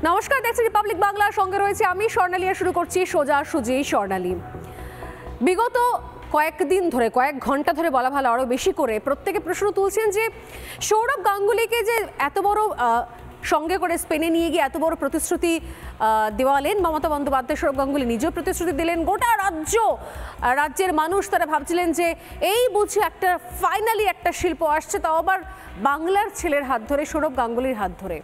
নমস্কার, দেখছেন রিপাবলিক বাংলার সঙ্গে রয়েছে আমি স্বর্ণালী। শুরু করছি সোজাসুজি স্বর্ণালী। বিগত কয়েকদিন ধরে, কয়েক ঘন্টা ধরে বলা ভালো আরও বেশি করে, প্রত্যেকে প্রশ্ন তুলছেন যে সৌরভ গাঙ্গুলিকে যে এত বড় সঙ্গে করে স্পেনে নিয়ে গিয়ে এত বড় প্রতিশ্রুতি দেওয়ালেন মমতা বন্দ্যোপাধ্যায়, সৌরভ গাঙ্গুলি নিজেও প্রতিশ্রুতি দিলেন, গোটা রাজ্যের মানুষ তারা ভাবছিলেন যে এই বুঝি একটা ফাইনালি একটা শিল্প আসছে, তাও আবার বাংলার ছেলের হাত ধরে, সৌরভ গাঙ্গুলির হাত ধরে।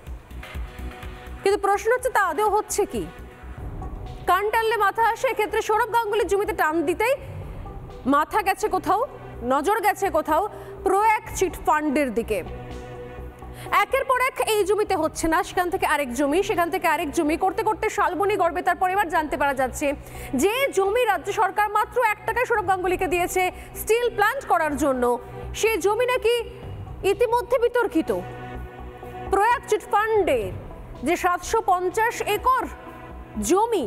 কিন্তু প্রশ্ন হচ্ছে তা আদৌ হচ্ছে কি? কান টানলে মাথা আসে। এক্ষেত্রে সৌরভ গাঙ্গুলির জমিতে টান দিতেই মাথা গেছে কোথাও, নজর গেছে কোথাও প্রয়াগ চিট ফান্ডের দিকে। একের পর এক এই জমিতে হচ্ছে না, সেখান থেকে আরেক জমি, সেখান থেকে আরেক জমি করতে করতে শালবনী গর্বে তারপর এবার জানতে পারা যাচ্ছে যে জমি রাজ্য সরকার মাত্র 1 টাকায় সৌরভ গাঙ্গুলিকে দিয়েছে স্টিল প্ল্যান্ট করার জন্য, সেই জমি নাকি ইতিমধ্যে বিতর্কিত। প্রয়াগ চিট ফান্ডের যে 750 একর জমি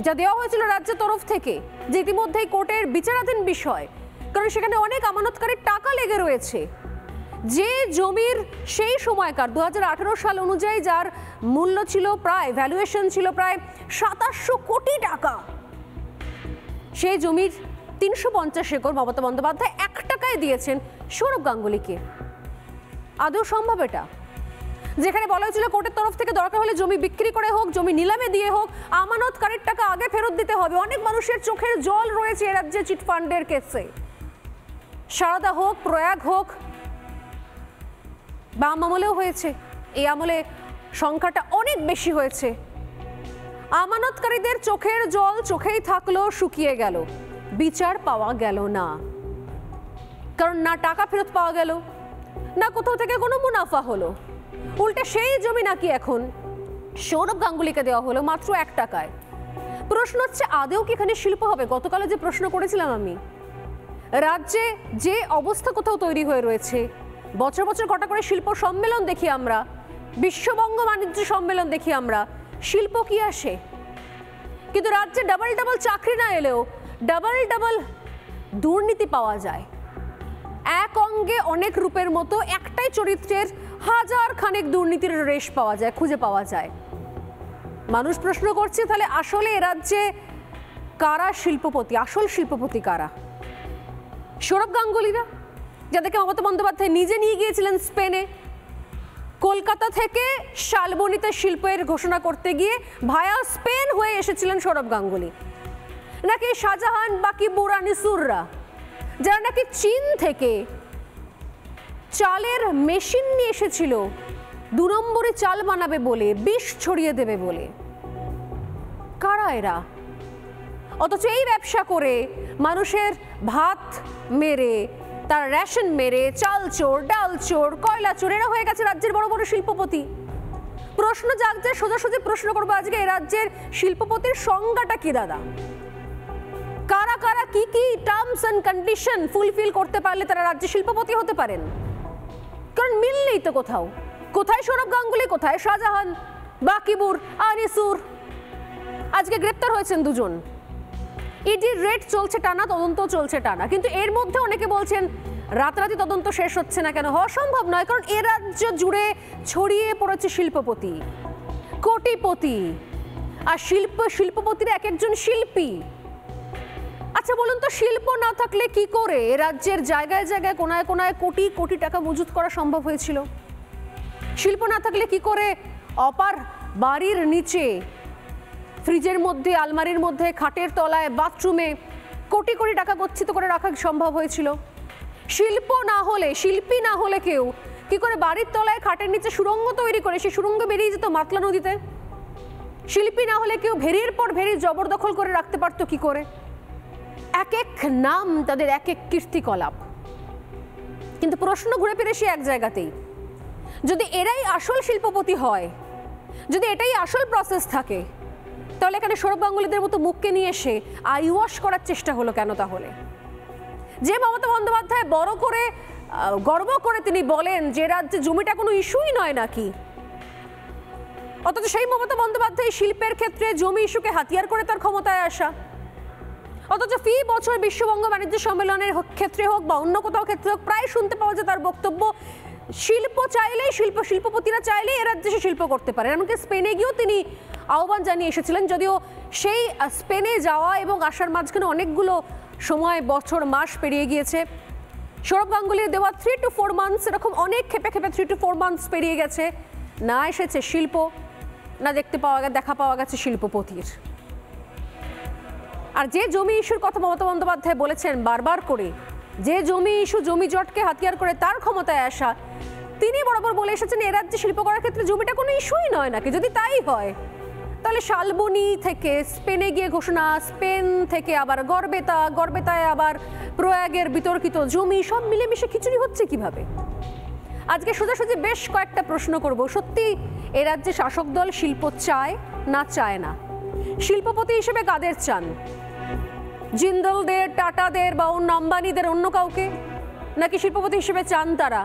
যা দেওয়া হয়েছিল রাজ্যের তরফ থেকে, যে ইতিমধ্যেই কোর্টের বিচারাধীন বিষয়, কারণ সেখানে অনেক আমানতকারীর টাকা লেগে রয়েছে, যে জমির সেই সময়কার 2018 সাল অনুযায়ী যার মূল্য ছিল প্রায়, ভ্যালুয়েশন ছিল প্রায় 2700 কোটি টাকা, সেই জমির 350 একর মমতা বন্দ্যোপাধ্যায় 1 টাকায় দিয়েছেন সৌরভ গাঙ্গুলিকে। আদৌ সম্ভব এটা? যেখানে বলা হয়েছিল কোর্টের তরফ থেকে দরকার হলে জমি বিক্রি করে হোক, জমি নিলামে দিয়ে হোক, আমানতকারীর টাকা আগে ফেরত দিতে হবে। অনেক মানুষের চোখের জল রয়েছে এ রাজ্যে চিট ফান্ডের কেসে। সারদা হোক, প্রয়াগ হোক, বাম আমলেও হয়েছে, এই আমলে সংখ্যাটা অনেক বেশি হয়েছে। আমানতকারীদের চোখের জল চোখেই থাকলো, শুকিয়ে গেল, বিচার পাওয়া গেল না। কারণ না টাকা ফেরত পাওয়া গেল, না কোথাও থেকে কোনো মুনাফা হলো। উল্টে সেই জমি নাকি এখন সৌরভ গাঙ্গুলিকে দেওয়া হলো মাত্র 1 টাকায়। প্রশ্ন হচ্ছে আদেও কি এখানে শিল্প হবে? গতকালে যে প্রশ্ন করেছিলাম আমি, রাজ্যে যে অবস্থা কোথাও তৈরি হয়ে রয়েছে, বছর বছর কটা করে শিল্প সম্মেলন দেখি আমরা, বিশ্ববঙ্গ বাণিজ্য সম্মেলন দেখি আমরা, শিল্প কি আসে? কিন্তু রাজ্যে ডাবল ডাবল চাকরি না এলেও ডাবল ডাবল দুর্নীতি পাওয়া যায়। এক অঙ্গে অনেক রূপের মতো একটাই চরিত্রের হাজার খানেক দুর্নীতির রেশ পাওয়া যায়, খুঁজে পাওয়া যায়। মানুষ প্রশ্ন করছে তাহলে আসলে এ রাজ্যে কারা শিল্পপতি? আসল শিল্পপতি কারা? সৌরভ গাঙ্গুলিরা, যাদেরকে মমতা বন্দ্যোপাধ্যায় নিজে নিয়ে গিয়েছিলেন স্পেনে, কলকাতা থেকে শালবনীতে শিল্পের ঘোষণা করতে গিয়ে ভায়া স্পেন হয়ে এসেছিলেন সৌরভ গাঙ্গুলি? নাকি শাহজাহান, বাকিবুর, আনিসুররা, যারা নাকি চীন থেকে চালের মেশিন নিয়ে এসেছিল 2 নম্বরে চাল বানাবে বলে, বিষ ছড়িয়ে দেবে বলে? কারা এরা? অথচ এই ব্যবসা করে মানুষের ভাত মেরে, তার রেশন মেরে, চাল চোর, ডাল চোর, কয়লা চোর, এরা হয়ে গেছে রাজ্যের বড় বড় শিল্পপতি। প্রশ্ন জাগছে, সোজাসুজি প্রশ্ন করবো আজকে, এ রাজ্যের শিল্পপতির সংজ্ঞাটা কি দাদা? কারা কারা কি কি টার্মস এন্ড কন্ডিশন ফুলফিল করতে পারলে তারা রাজ্যে শিল্পপতি হতে পারেন? কারণ মিল নেই তো কোথাও। কোথায় সৌরভ গাঙ্গুলি, কোথায় শাহজাহান, বাকিবুর, আনিসুর? আজকে গ্রেপ্তার হয়েছেন 2 জন। ইডির রেড চলছে টানা, তদন্ত চলছে টানা, কিন্তু এর মধ্যে অনেকে বলছেন রাতারাতি তদন্ত শেষ হচ্ছে না কেন? হওয়া সম্ভব নয়, কারণ এ রাজ্য জুড়ে ছড়িয়ে পড়েছে শিল্পপতি, কোটিপতি, আর শিল্পপতিরা এক একজন শিল্পী। আচ্ছা বলুন তো, শিল্প না থাকলে কি করে এ রাজ্যের জায়গায় জায়গায় কোনায় কোনায় কোটি কোটি টাকা মজুত করা সম্ভব হয়েছিল? শিল্প না থাকলে কি করে অপার বাড়ির নিচে, ফ্রিজের মধ্যে, আলমারির মধ্যে, খাটের তলায়, বাথরুমে কোটি কোটি টাকা গচ্ছিত করে রাখা সম্ভব হয়েছিল? শিল্প না হলে, শিল্পী না হলে কেউ কি করে বাড়ির তলায়, খাটের নিচে সুড়ঙ্গ তৈরি করে সেই সুড়ঙ্গ বেরিয়ে যেত মাতলা নদীতে? শিল্পী না হলে কেউ ভেরির পর ভেরি জবরদখল করে রাখতে পারতো কি করে? এক এক নাম তাদের, এক এক কীর্তিকলাপ। কিন্তু প্রশ্ন ঘুরে ফিরে সে এক জায়গাতেই, যদি এরাই আসল শিল্পপতি হয়, যদি এটাই আসল প্রসেস থাকে, তাহলে এখানে সৌরভ গাঙ্গুলিদের মতো মুখকে নিয়ে এসে আইওয়াশ করার চেষ্টা হলো কেন? তাহলে যে মমতা বন্দ্যোপাধ্যায় বড় করে গর্ব করে তিনি বলেন যে রাজ্যে জমিটা কোনো ইস্যুই নয় নাকি, অথচ সেই মমতা বন্দ্যোপাধ্যায় শিল্পের ক্ষেত্রে জমি ইস্যুকে হাতিয়ার করে তার ক্ষমতায় আসা। অথচ ফি বছর বিশ্ববঙ্গ বাণিজ্য সম্মেলনের ক্ষেত্রে হোক বা অন্য কোথাও ক্ষেত্রে হোক প্রায় শুনতে পাওয়া যায় তার বক্তব্য শিল্প চাইলেই শিল্পপতিরা চাইলেই এ রাজ্যে শিল্প করতে পারে। এমনকি স্পেনে গিয়েও তিনি আহ্বান জানিয়ে এসেছিলেন, যদিও সেই স্পেনে যাওয়া এবং আসার মাঝখানে অনেকগুলো সময়, বছর, মাস পেরিয়ে গিয়েছে। সৌরভ গাঙ্গুলির দেওয়া 3 to 4 মান্থস, এরকম অনেক খেপে 3 to 4 মান্থস পেরিয়ে গেছে, না এসেছে শিল্প, না দেখা পাওয়া গেছে শিল্পপতির। আর যে জমি ইস্যুর কথা মমতা বন্দ্যোপাধ্যায় বলেছেন বারবার করে, যে জমি ইস্যু, জমি জটকে হাতিয়ার করে তার ক্ষমতায় আসা, তিনি বরাবর বলে এসেছেন এ রাজ্যে শিল্প করার ক্ষেত্রে জমিটা কোনো ইস্যুই নয় নাকি। যদি তাই হয় তাহলে শালবনী থেকে স্পেনে গিয়ে ঘোষণা, স্পেন থেকে আবার গড়বেতায় আবার প্রয়াগের বিতর্কিত জমি, সব মিলেমিশে খিচুড়ি হচ্ছে কিভাবে? আজকে সোজাসুজি বেশ কয়েকটা প্রশ্ন করব। সত্যি এ রাজ্যে শাসক দল শিল্প চায় না চায় না? শিল্পপতি হিসেবে কাদের চান? জিন্দলদের, টাটাদের বা অন্য আম্বানিদের, অন্য কাউকে? নাকি শিল্পপতি হিসেবে চান তারা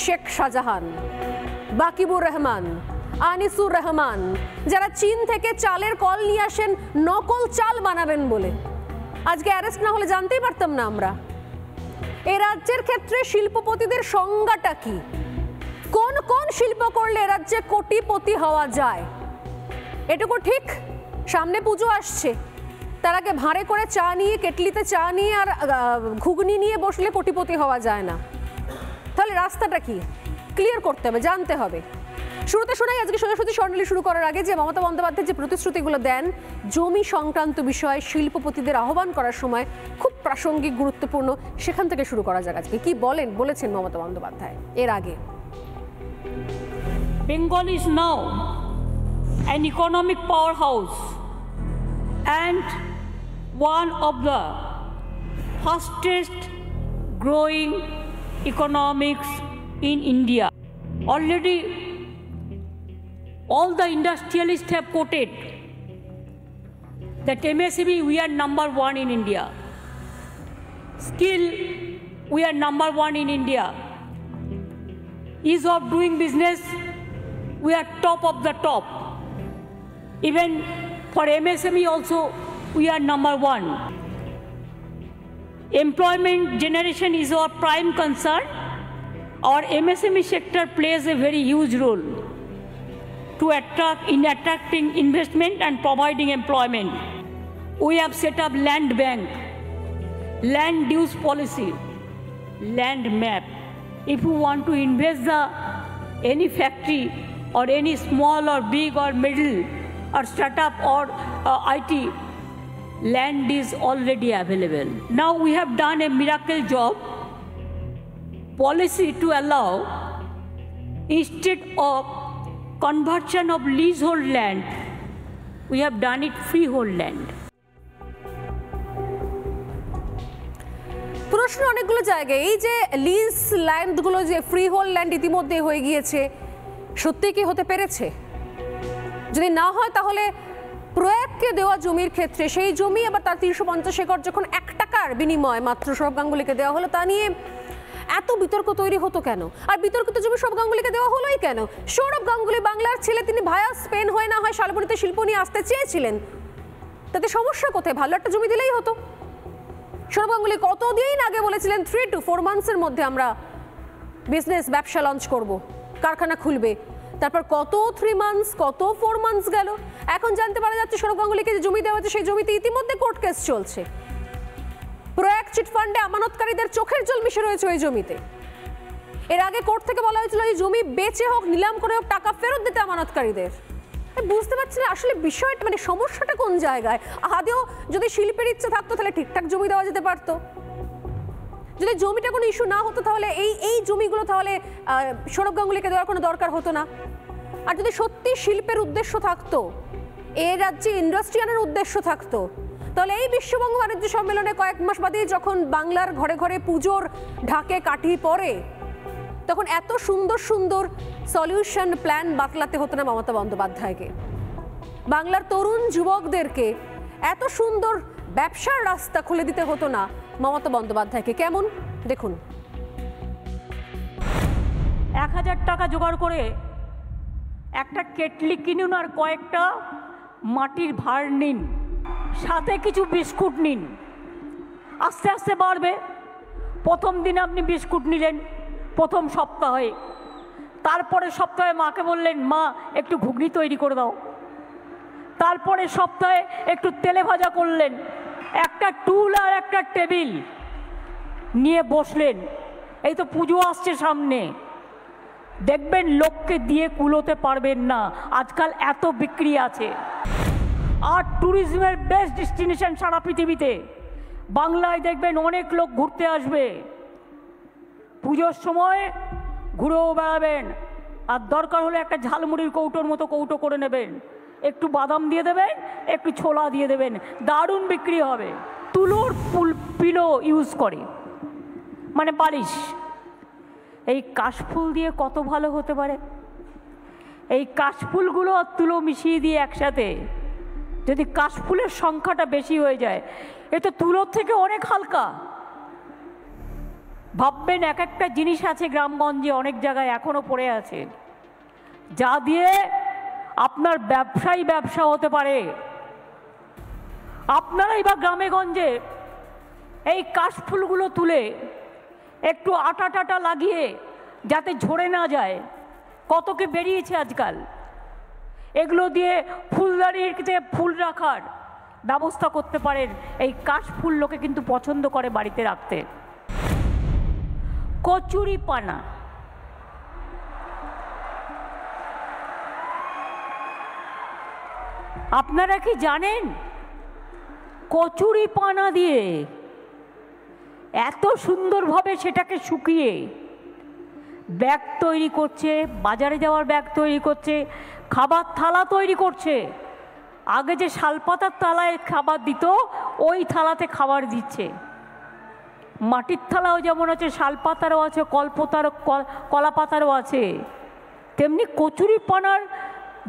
শেখ শাহজাহান, বাকিবুর রহমান, আনিসুর রহমান, যারা চীন থেকে চালের কল নিয়ে আসেন নকল চাল বানাবেন বলে? আজকে অ্যারেস্ট না হলে জানতেই পারতাম না আমরা। এ রাজ্যের ক্ষেত্রে শিল্পপতিদের সংজ্ঞাটা কি? কোন কোন শিল্প করলে এ রাজ্যে কোটিপতি হওয়া যায়? এটুকু ঠিক, সামনে পুজো আসছে, তার আগে ভাঁড়ে করে চা নিয়ে, কেটলিতে চা নিয়ে আর ঘুগনি নিয়ে বসলে কোটিপতি হওয়া যায় না। তাহলে রাস্তাটা কি? ক্লিয়ার করতে হবে, জানতে হবে। শুরুতে শোনাই আজকে সোজাসুজি স্বর্ণালী শুরু করার আগে যে মমতা বন্দ্যোপাধ্যায় যে প্রতিশ্রুতিগুলো দেন জমি সংক্রান্ত বিষয়ে শিল্পপতিদের আহ্বান করার সময়, খুব প্রাসঙ্গিক, গুরুত্বপূর্ণ, সেখান থেকে শুরু করা যাক। আজকে কি বলেছেন মমতা বন্দ্যোপাধ্যায় এর আগে? Bengal is now an economic powerhouse and one of the fastest growing economics in India. Already all the industrialists have quoted that MSME we are number 1 in India. Skill we are number 1 in India. Ease of doing business we are top of the top. Even for MSME also we are number 1. Employment generation is our prime concern. Our MSME sector plays a very huge role to attracting investment and providing employment. We have set up land bank, land use policy, land map. If you want to invest any factory or any small or big or middle or startup or IT, land is already available. Now we have done a miracle job policy to allow, instead of conversion of leasehold land, we have done it freehold land. প্রশ্ন অনেকগুলো জায়গায়, এই যে lease ল্যান্ডগুলো, যে free hold land ইতিমধ্যে হয়ে গিয়েছে, সত্যি কি হতে পেরেছে? যদি না হয় তাহলে প্রয়াগকে দেওয়া জমির ক্ষেত্রে সেই জমি আবার তার 350 একর যখন 1 টাকার বিনিময় মাত্র সৌরভ গাঙ্গুলিকে দেওয়া হলো, তা নিয়ে এত বিতর্ক তৈরি হতো কেন? আর বিতর্কিত জমি সৌরভ গাঙ্গুলিকে দেওয়া হলোই কেন? সৌরভ গাঙ্গুলি বাংলার ছেলে, তিনি ভায়া স্পেন হয়ে না হয় শালবনীতে শিল্প নিয়ে আসতে চেয়েছিলেন, তাতে সমস্যা কোথায়? ভালো একটা জমি দিলেই হতো। সৌরভ গাঙ্গুলি কতদিন আগে বলেছিলেন 3 to 4 মান্থসের মধ্যে আমরা ব্যবসা লঞ্চ করব, কারখানা খুলবে। তারপর কত 3 মান্থস, কত 4 মান্থস গেল। এখন জানতে পারা যাচ্ছে সৌরভ গাঙ্গুলিকে যে জমি দেওয়া হচ্ছে সেই জমিতে ইতিমধ্যে কোর্ট কেস চলছে। প্রয়াগ চিটফান্ডে আমানতকারীদের চোখের জল মিশে রয়েছে ওই জমিতে। এর আগে কোর্ট থেকে বলা হয়েছিল এই জমি বেচে হোক, নিলাম করে হোক, টাকা ফেরত দিতে আমানতকারীদের। বুঝতে পারছি না আসলে বিষয়টা, মানে সমস্যাটা কোন জায়গায়। আদেও যদি শিল্পের ইচ্ছে থাকতো তাহলে ঠিকঠাক জমি দেওয়া যেতে পারতো। যদি জমিটা কোনো ইস্যু না হতো তাহলে এই জমিগুলো তাহলে সৌরভ গাঙ্গুলিকে দেওয়ার কোনো দরকার হতো না। আর যদি সত্যি শিল্পের উদ্দেশ্য থাকতো, এই রাজ্যে ইন্ডাস্ট্রি আনার উদ্দেশ্য থাকতো, তাহলে এই বিশ্ববঙ্গ বাণিজ্য সম্মেলনে কয়েক মাস বাদে যখন বাংলার ঘরে ঘরে পুজোর ঢাকে কাঠি পড়ে, তখন এত সুন্দর সুন্দর সলিউশন প্ল্যান বাতলাতে হতো না মমতা বন্দ্যোপাধ্যায়কে। বাংলার তরুণ যুবকদেরকে এত সুন্দর ব্যবসার রাস্তা খুলে দিতে হতো না মমতা বন্দ্যোপাধ্যায়কে। কেমন দেখুন, 1000 টাকা জোগাড় করে একটা কেটলি কিনুন আর কয়েকটা মাটির ভাঁড় নিন, সাথে কিছু বিস্কুট নিন, আস্তে আস্তে বাড়বে। প্রথম দিন আপনি বিস্কুট নিলেন প্রথম সপ্তাহে। তারপরে সপ্তাহে মাকে বললেন, মা একটু ঘুগনি তৈরি করে দাও। তারপরে সপ্তাহে একটু তেলে ভাজা করলেন। একটা টুল আর একটা টেবিল নিয়ে বসলেন। এই তো পুজো আসছে সামনে, দেখবেন লোককে দিয়ে কুলোতে পারবেন না, আজকাল এত বিক্রি আছে। আর ট্যুরিজমের বেস্ট ডেস্টিনেশন সারা পৃথিবীতে। বাংলায় দেখবেন অনেক লোক ঘুরতে আসবে। পুজোর সময় ঘুরেও বেড়াবেন, আর দরকার হলে একটা ঝালমুড়ির কৌটোর মতো কৌটো করে নেবেন, একটু বাদাম দিয়ে দেবেন, একটু ছোলা দিয়ে দেবেন, দারুণ বিক্রি হবে। তুলোর পিলো ইউজ করে, মানে বালিশ। এই কাশফুল দিয়ে কত ভালো হতে পারে। এই কাশফুলগুলো আর তুলো মিশিয়ে দিয়ে একসাথে, যদি কাশফুলের সংখ্যাটা বেশি হয়ে যায়, এ তো তুলোর থেকে অনেক হালকা। ভাববেন এক একটা জিনিস আছে গ্রামগঞ্জে, অনেক জায়গায় এখনো পড়ে আছে, যা দিয়ে আপনার ব্যবসা হতে পারে। আপনারাই বা গ্রামে গঞ্জে এই কাশফুলগুলো তুলে একটু আটা টাটা লাগিয়ে যাতে ঝরে না যায়, কত কি বেরিয়েছে আজকাল। এগুলো দিয়ে ফুলদানিতে ফুল রাখার ব্যবস্থা করতে পারেন। এই কাশফুল লোকে কিন্তু পছন্দ করে বাড়িতে রাখতে। কচুরি পানা, আপনারা কি জানেন কচুরি পানা দিয়ে এত সুন্দরভাবে সেটাকে শুকিয়ে ব্যাগ তৈরি করছে, বাজারে যাওয়ার ব্যাগ তৈরি করছে, খাবার থালা তৈরি করছে। আগে যে শালপাতার থালায় খাবার দিত, ওই থালাতে খাবার দিচ্ছে। মাটির থালাও যেমন আছে, শালপাতারও আছে, কলা পাতারও আছে, তেমনি কচুরি পানার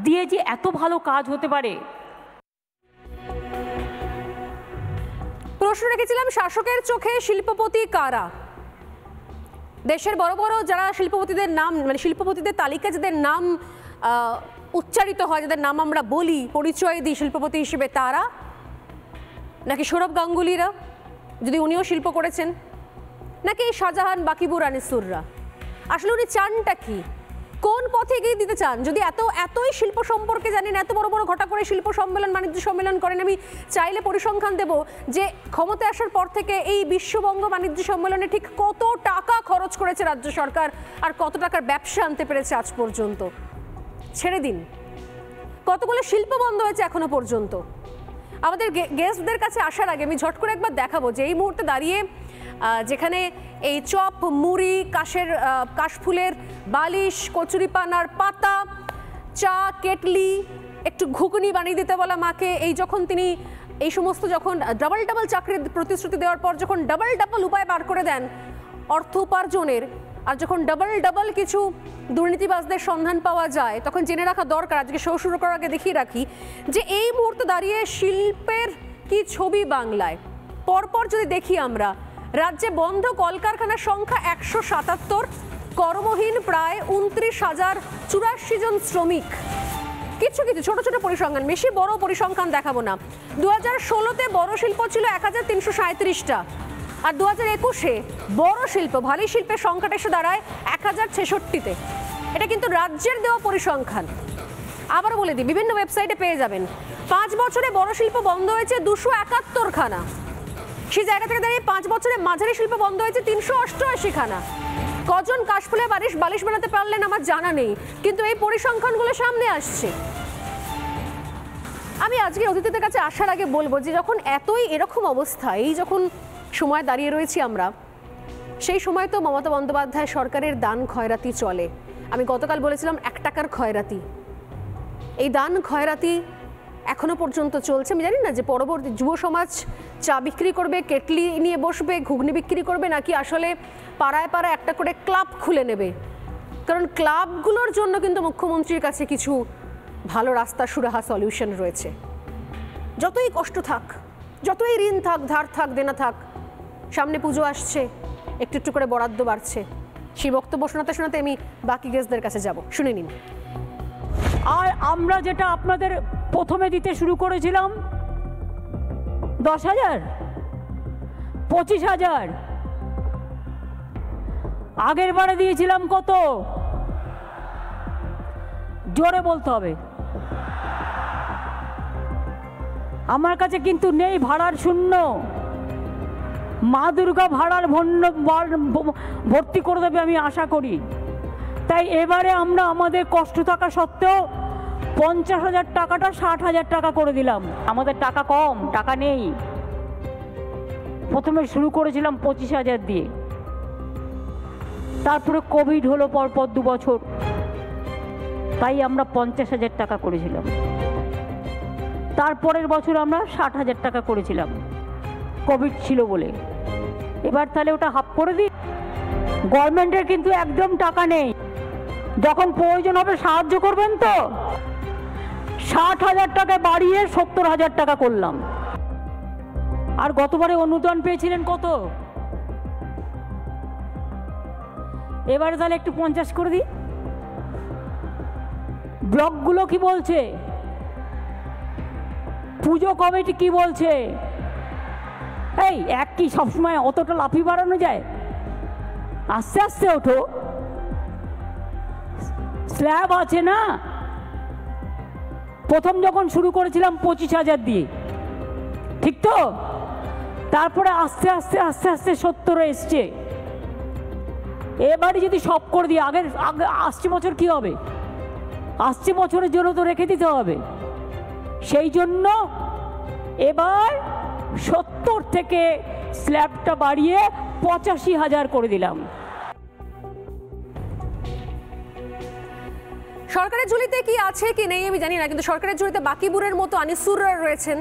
দিয়ে যে এত ভালো কাজ হতে পারে। প্রশ্ন রেখেছিলাম, শাসকের চোখে শিল্পপতি কারা? দেশের বড় বড় যারা শিল্পপতিদের নাম, মানে শিল্পপতিদের তালিকা যাদের নাম উচ্চারিত হয়, যাদের নাম আমরা বলি, পরিচয় দিই শিল্পপতি হিসেবে, তারা নাকি সৌরভ গাঙ্গুলিরা, যদি উনিও শিল্প করেছেন, নাকি শাহজাহান, বাকিবুর, আনিসুররা? আসলে উনি চানটা কি? কোন পথে এগিয়ে দিতে চান? যদি এতই শিল্প সম্পর্কে জানেন, এত বড় বড় ঘটা করে শিল্প সম্মেলন, বাণিজ্য সম্মেলন করেন, আমি চাইলে পরিসংখ্যান দেব যে ক্ষমতায় আসার পর থেকে এই বিশ্ববঙ্গ বাণিজ্য সম্মেলনে ঠিক কত টাকা খরচ করেছে রাজ্য সরকার, আর কত টাকার ব্যবসা আনতে পেরেছে আজ পর্যন্ত। ছেড়ে দিন, কতগুলো শিল্প বন্ধ হয়েছে এখনো পর্যন্ত। আমাদের গেস্টদের কাছে আসার আগে আমি ঝট করে একবার দেখাবো যে এই মুহূর্তে দাঁড়িয়ে যেখানে এই চপ, মুড়ি, কাশফুলের বালিশ, কচুরিপানার পাতা, চা, কেটলি, একটু ঘুগনি বানিয়ে দিতে বলা মাকে, এই যখন তিনি এই সমস্ত যখন ডাবল চাকরির প্রতিশ্রুতি দেওয়ার পর যখন ডাবল উপায় বার করে দেন অর্থ উপার্জনের, আর যখন ডাবল কিছু দুর্নীতিবাজদের সন্ধান পাওয়া যায়, তখন জেনে রাখা দরকার। আজকে শো শুরু করার আগে দেখিয়ে রাখি যে এই মুহূর্তে দাঁড়িয়ে শিল্পের কি ছবি বাংলায়। পরপর যদি দেখি আমরা, রাজ্যে বন্ধ কলকারখানার সংখ্যা 177, কর্মহীন প্রায় 29,084 জন শ্রমিক। কিছু ছোট ছোট পরিসংখ্যান, বেশি বড় পরিসংখ্যান দেখাবো না। 2016-তে বড় শিল্প ছিল 1337টা, আর 2021-এ বড় শিল্প, ভারী শিল্পের সংখ্যাটা এসে দাঁড়ায় 1066-তে। এটা কিন্তু রাজ্যের দেওয়া পরিসংখ্যান। আবার বলে দিই, বিভিন্ন ওয়েবসাইটে পেয়ে যাবেন। 5 বছরে বড় শিল্প বন্ধ হয়েছে 271খানা। সেই জায়গা থেকে দাঁড়িয়ে 5 বছরে মাঝারি শিল্প বন্ধ হয়েছে 388খানা। কজন কাশফুলে বালিশ বানাতে পারলেন আমার জানা নেই, কিন্তু এই পরিসংখ্যানগুলো সামনে আসছে। আমি আজকে অতিথিদের কাছে আসার আগে বলবো যে যখন এরকম অবস্থা, এই যখন সময় দাঁড়িয়ে রয়েছি আমরা, সেই সময় তো মমতা বন্দ্যোপাধ্যায় সরকারের দান খয়রাতি চলে। আমি গতকাল বলেছিলাম 1 টাকার খয়রাতি, এই দান খয়রাতি এখনো পর্যন্ত চলছে। আমি জানি না যে পরবর্তী যুব সমাজ চা বিক্রি করবে, কেটলি নিয়ে বসবে, ঘুগনি বিক্রি করবে, নাকি আসলে পাড়ায় পাড়ায় একটা করে ক্লাব খুলে নেবে। কারণ ক্লাবগুলোর জন্য কিন্তু মুখ্যমন্ত্রীর কাছে কিছু ভালো রাস্তা সুরাহা সলিউশন রয়েছে। যতই কষ্ট থাক, যতই ঋণ থাক, ধার থাক, দেনা থাক, সামনে পুজো আসছে, একটু একটু করে বরাদ্দ বাড়ছে। সেই বক্তব্য শোনাতে আমি বাকি গেস্টদের কাছে যাব, শুনে নিন। আর আমরা যেটা আপনাদের প্রথমে দিতে শুরু করেছিলাম 10,000, 25,000, আগের বারে দিয়েছিলাম কত? জোরে বলতে হবে। আমার কাছে কিন্তু নেই ভাড়ার শূন্য। মা দুর্গা ভাড়ার ভর্তি করে দেবে আমি আশা করি। তাই এবারে আমরা আমাদের কষ্ট থাকা সত্ত্বেও 50,000 টাকাটা 60,000 টাকা করে দিলাম। আমাদের টাকা কম, টাকা নেই। প্রথমে শুরু করেছিলাম 25,000 দিয়ে, তারপরে কোভিড হলো পরপর 2 বছর, তাই আমরা 50,000 টাকা করেছিলাম। তারপরের বছর আমরা 60,000 টাকা করেছিলাম, কোভিড ছিল বলে। এবার তাহলে ওটা হাফ করে দিই। গভর্নমেন্টের কিন্তু একদম টাকা নেই, যখন প্রয়োজন হবে সাহায্য করবেন তো। 60,000 টাকা বাড়িয়ে 70,000 টাকা করলাম। আর গতবারে অনুদান পেয়েছিলেন কত? এবারে তাহলে একটু 50 করে দিই। ব্লকগুলো কি বলছে? পুজো কমিটি কি বলছে? এই এক কি সবসময় অতটা লাফি বাড়ানো যায়? আস্তে আস্তে ওঠো, স্ল্যাব আছে না। প্রথম যখন শুরু করেছিলাম 25,000 দিয়ে, ঠিক তো? তারপরে আস্তে আস্তে আস্তে আস্তে 70 এসছে। এবারে যদি সব করে দিই, আগে আসছে বছর কি হবে? আসছে বছরের জন্য তো রেখে দিতে হবে। সেই জন্য এবার 70 থেকে স্ল্যাবটা বাড়িয়ে 85,000 করে দিলাম। সরকারের ঝুলিতে কি আছে কি নেই আমি জানি না, কিন্তু সরকারের ঝুলিতে বাকিবুরের মতো আনিসুররা রয়েছেন,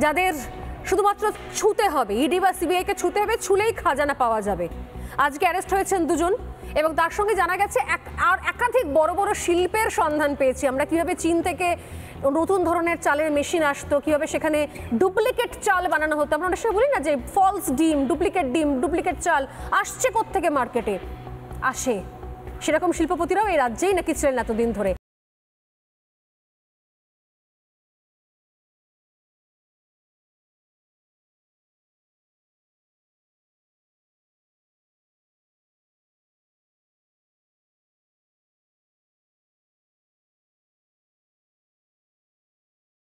যাদের শুধুমাত্র ছুতে হবে, ইডি বা সিবিআইকে ছুতে হবে, ছুলেই খাজানা পাওয়া যাবে। আজকে অ্যারেস্ট হয়েছেন 2 জন, এবং তার সঙ্গে জানা গেছে আর একাধিক বড় বড় শিল্পের সন্ধান পেয়েছি আমরা। কিভাবে চীন থেকে নতুন ধরনের চালের মেশিন আসতো, কিভাবে সেখানে ডুপ্লিকেট চাল বানানো হতো। আমরা অনেক সময় বলি না যে ফলস ডিম, ডুপ্লিকেট চাল আসছে কোত্থেকে মার্কেটে আসে, সেরকম শিল্পপতিরাও এই রাজ্যেই নাকি ছিলেন এতদিন ধরে।